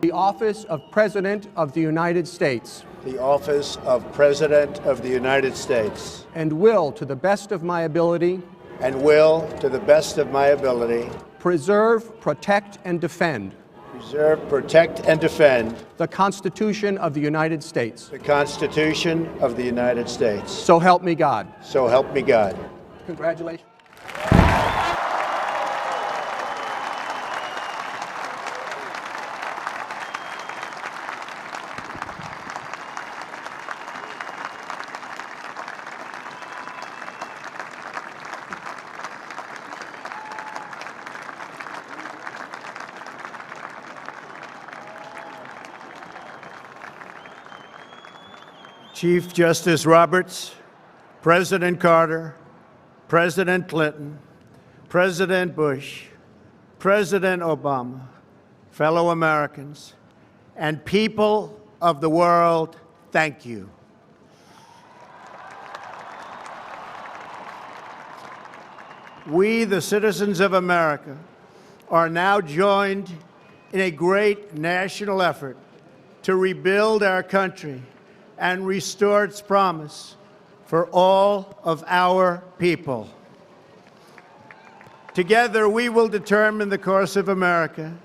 the office of President of the United States, the office of President of the United States, and will, to the best of my ability, preserve, protect, and defend the Constitution of the United States. The Constitution of the United States. So help me God. So help me God. Congratulations. Chief Justice Roberts, President Carter, President Clinton, President Bush, President Obama, fellow Americans, and people of the world, thank you. We, the citizens of America, are now joined in a great national effort to rebuild our country and restore its promise for all of our people. Together, we will determine the course of America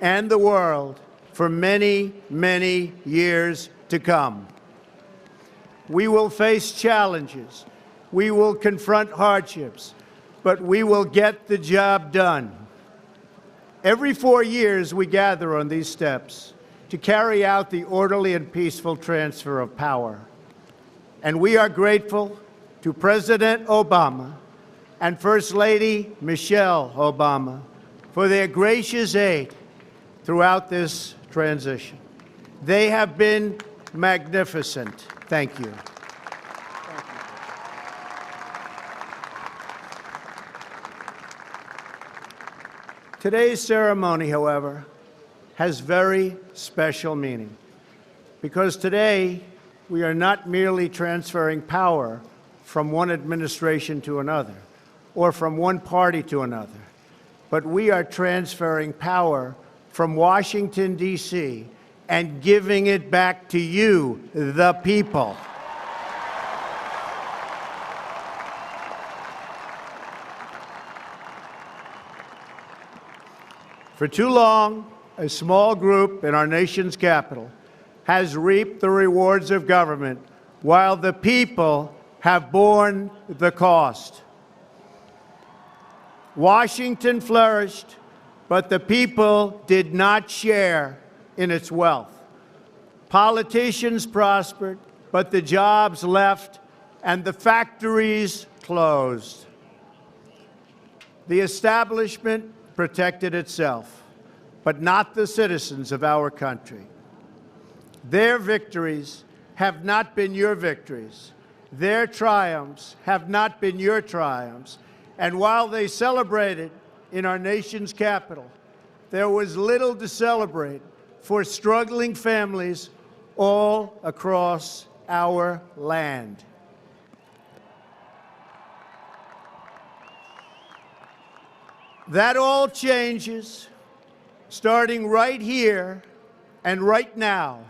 and the world for many, many years to come. We will face challenges. We will confront hardships, but we will get the job done. Every 4 years, we gather on these steps to carry out the orderly and peaceful transfer of power. And we are grateful to President Obama and First Lady Michelle Obama for their gracious aid throughout this transition. They have been magnificent. Thank you. Today's ceremony, however, has very special meaning, because today we are not merely transferring power from one administration to another or from one party to another, but we are transferring power from Washington, D.C., and giving it back to you, the people. For too long, a small group in our nation's capital has reaped the rewards of government while the people have borne the cost. Washington flourished, but the people did not share in its wealth. Politicians prospered, but the jobs left and the factories closed. The establishment protected itself, but not the citizens of our country. Their victories have not been your victories. Their triumphs have not been your triumphs. And while they celebrated in our nation's capital, there was little to celebrate for struggling families all across our land. That all changes starting right here and right now,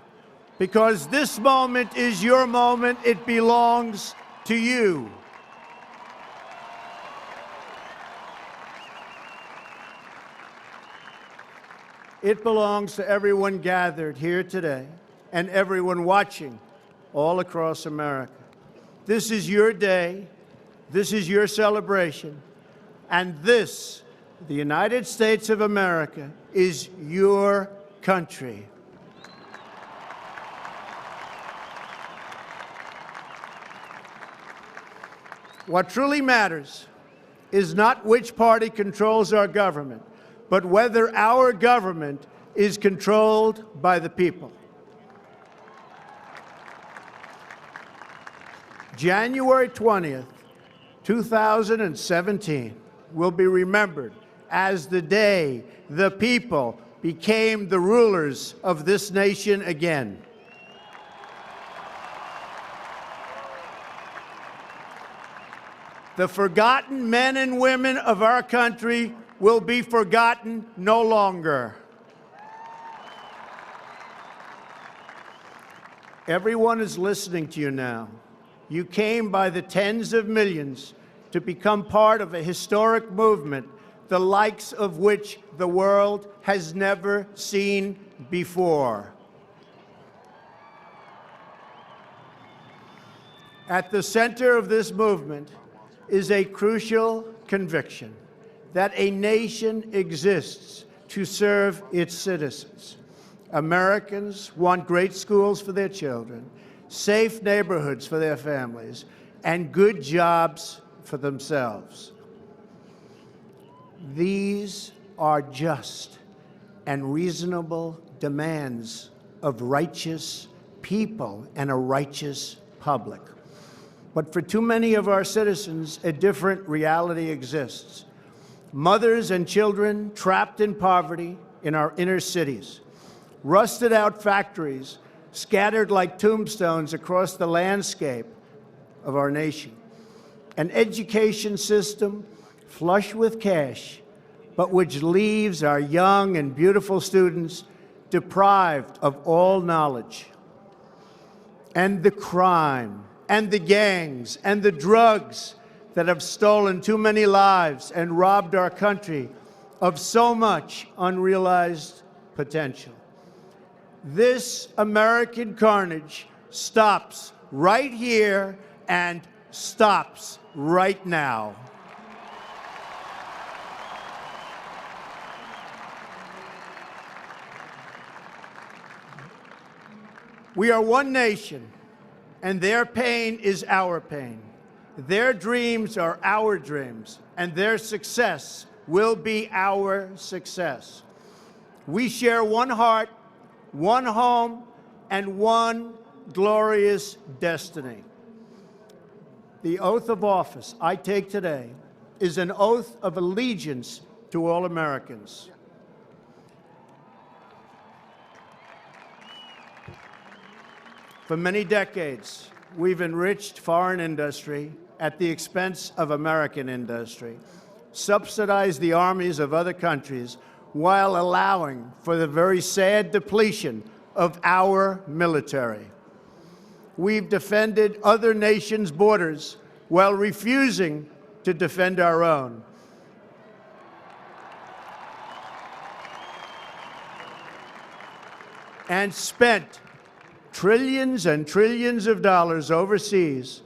because this moment is your moment. It belongs to you. It belongs to everyone gathered here today and everyone watching all across America. This is your day. This is your celebration. And this, the United States of America, is your country. What truly matters is not which party controls our government, but whether our government is controlled by the people. January 20th, 2017 will be remembered as the day the people became the rulers of this nation again. The forgotten men and women of our country will be forgotten no longer. Everyone is listening to you now. You came by the tens of millions to become part of a historic movement, the likes of which the world has never seen before. At the center of this movement is a crucial conviction that a nation exists to serve its citizens. Americans want great schools for their children, safe neighborhoods for their families, and good jobs for themselves. These are just and reasonable demands of righteous people and a righteous public. But for too many of our citizens, a different reality exists. Mothers and children trapped in poverty in our inner cities, rusted out factories scattered like tombstones across the landscape of our nation, an education system flush with cash, but which leaves our young and beautiful students deprived of all knowledge. And the crime, and the gangs, and the drugs that have stolen too many lives and robbed our country of so much unrealized potential. This American carnage stops right here and stops right now. We are one nation, and their pain is our pain. Their dreams are our dreams, and their success will be our success. We share one heart, one home, and one glorious destiny. The oath of office I take today is an oath of allegiance to all Americans. For many decades, we've enriched foreign industry at the expense of American industry, subsidized the armies of other countries while allowing for the very sad depletion of our military. We've defended other nations' borders while refusing to defend our own. And spent trillions and trillions of dollars overseas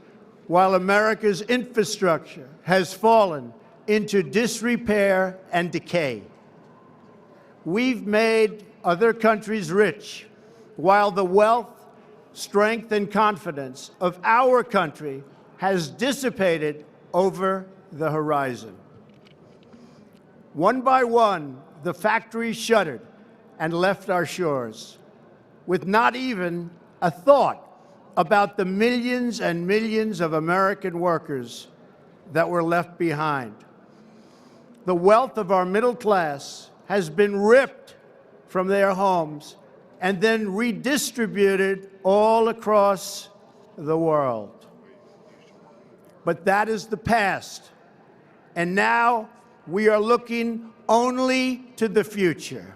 while America's infrastructure has fallen into disrepair and decay. We've made other countries rich while the wealth, strength, and confidence of our country has dissipated over the horizon. One by one, the factories shuttered and left our shores, with not even a thought about the millions and millions of American workers that were left behind. The wealth of our middle class has been ripped from their homes and then redistributed all across the world. But that is the past, and now we are looking only to the future.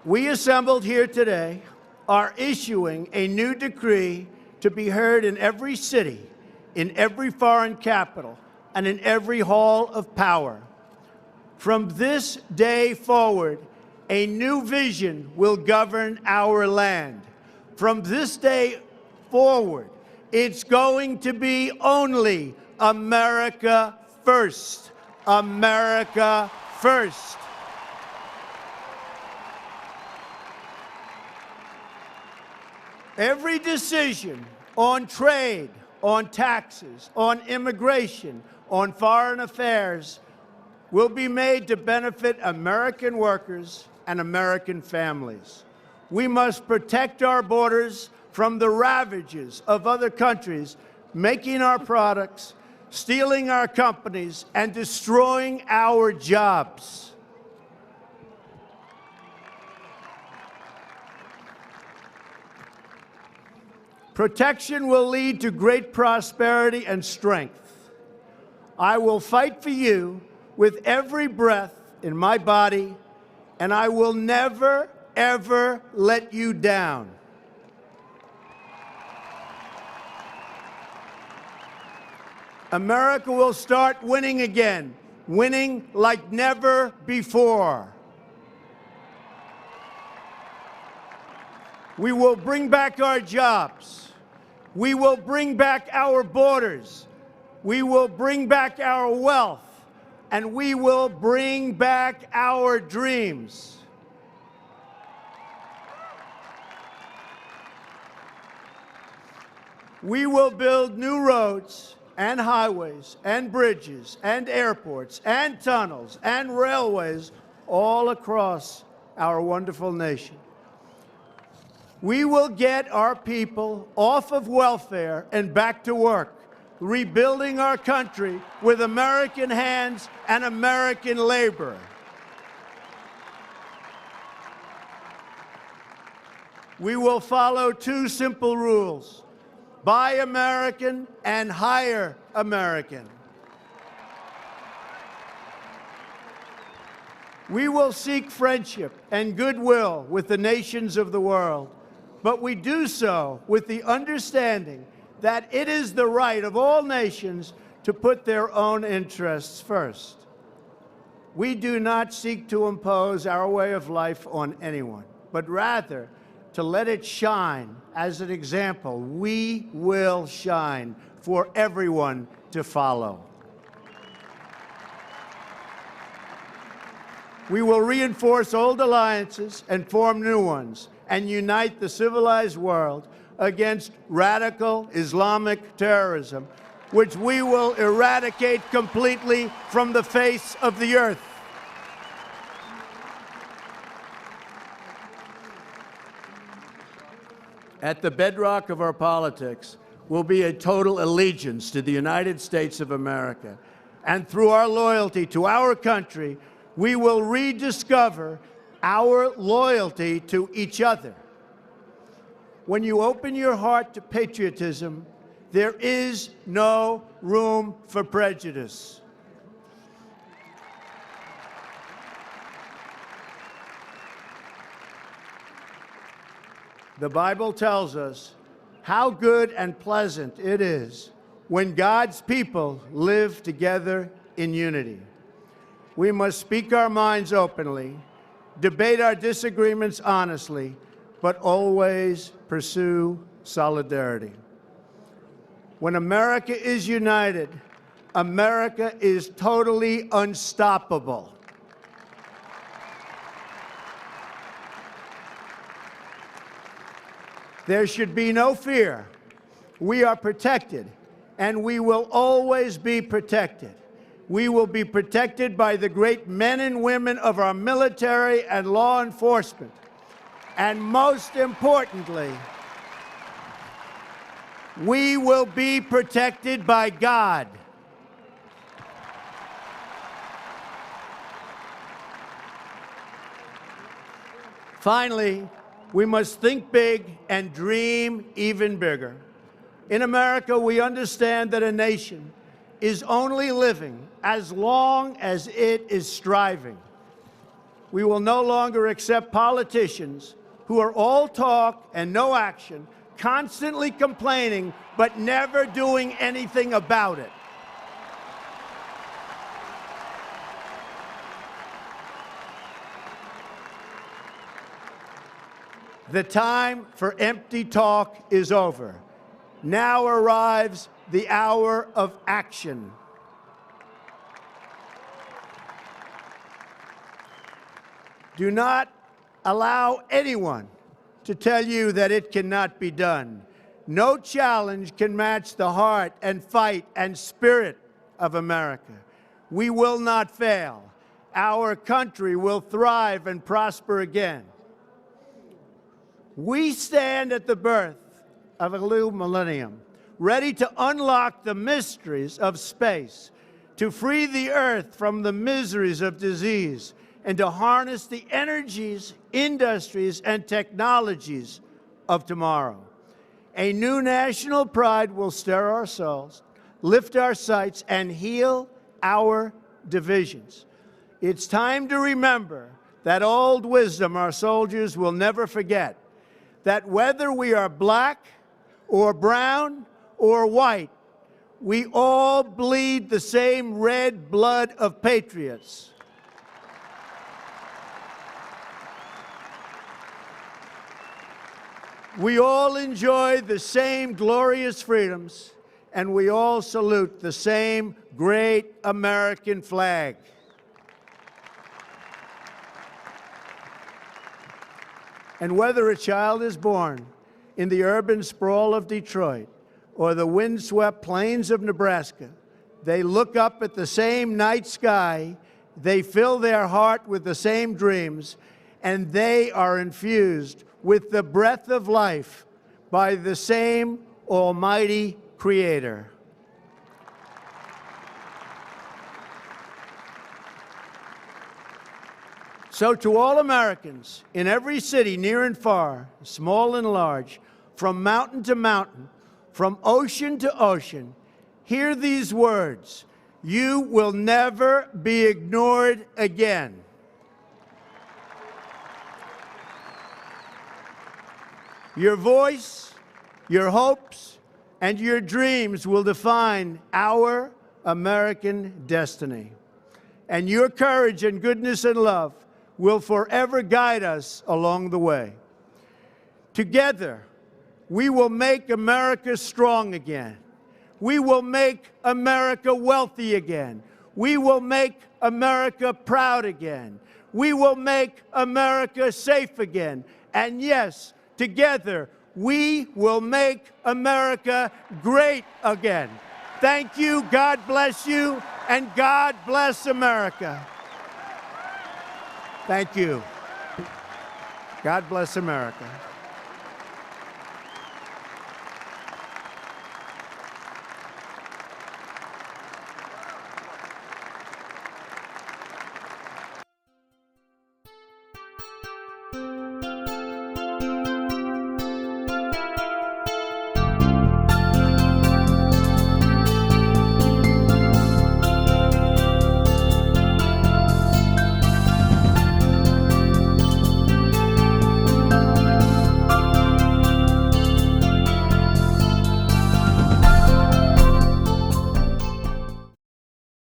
We assembled here today are issuing a new decree to be heard in every city, in every foreign capital, and in every hall of power. From this day forward, a new vision will govern our land. From this day forward, it's going to be only America first. America first. Every decision on trade, on taxes, on immigration, on foreign affairs will be made to benefit American workers and American families. We must protect our borders from the ravages of other countries, making our products, stealing our companies, and destroying our jobs. Protection will lead to great prosperity and strength. I will fight for you with every breath in my body, and I will never, ever let you down. America will start winning again, winning like never before. We will bring back our jobs. We will bring back our borders. We will bring back our wealth. And we will bring back our dreams. We will build new roads and highways and bridges and airports and tunnels and railways all across our wonderful nation. We will get our people off of welfare and back to work, rebuilding our country with American hands and American labor. We will follow two simple rules: buy American and hire American. We will seek friendship and goodwill with the nations of the world, but we do so with the understanding that it is the right of all nations to put their own interests first. We do not seek to impose our way of life on anyone, but rather to let it shine as an example. We will shine for everyone to follow. We will reinforce old alliances and form new ones and unite the civilized world against radical Islamic terrorism, which we will eradicate completely from the face of the earth. At the bedrock of our politics will be a total allegiance to the United States of America. And through our loyalty to our country, we will rediscover our loyalty to each other. When you open your heart to patriotism, there is no room for prejudice. The Bible tells us how good and pleasant it is when God's people live together in unity. We must speak our minds openly, debate our disagreements honestly, but always pursue solidarity. When America is united, America is totally unstoppable. There should be no fear. We are protected, and we will always be protected. We will be protected by the great men and women of our military and law enforcement. And most importantly, we will be protected by God. Finally, we must think big and dream even bigger. In America, we understand that a nation is only living as long as it is striving. We will no longer accept politicians who are all talk and no action, constantly complaining but never doing anything about it. The time for empty talk is over. Now arrives the hour of action. Do not allow anyone to tell you that it cannot be done. No challenge can match the heart and fight and spirit of America. We will not fail. Our country will thrive and prosper again. We stand at the birth of a new millennium, ready to unlock the mysteries of space, to free the earth from the miseries of disease, and to harness the energies, industries, and technologies of tomorrow. A new national pride will stir our souls, lift our sights, and heal our divisions. It's time to remember that old wisdom our soldiers will never forget, that whether we are black or brown or white, we all bleed the same red blood of patriots. We all enjoy the same glorious freedoms, and we all salute the same great American flag. And whether a child is born in the urban sprawl of Detroit or the windswept plains of Nebraska, they look up at the same night sky, they fill their heart with the same dreams, and they are infused with the breath of life by the same Almighty Creator. So to all Americans in every city, near and far, small and large, from mountain to mountain, from ocean to ocean, hear these words: you will never be ignored again. Your voice, your hopes, and your dreams will define our American destiny. And your courage and goodness and love will forever guide us along the way. Together, we will make America strong again. We will make America wealthy again. We will make America proud again. We will make America safe again. And yes, together, we will make America great again. Thank you, God bless you, and God bless America. Thank you. God bless America.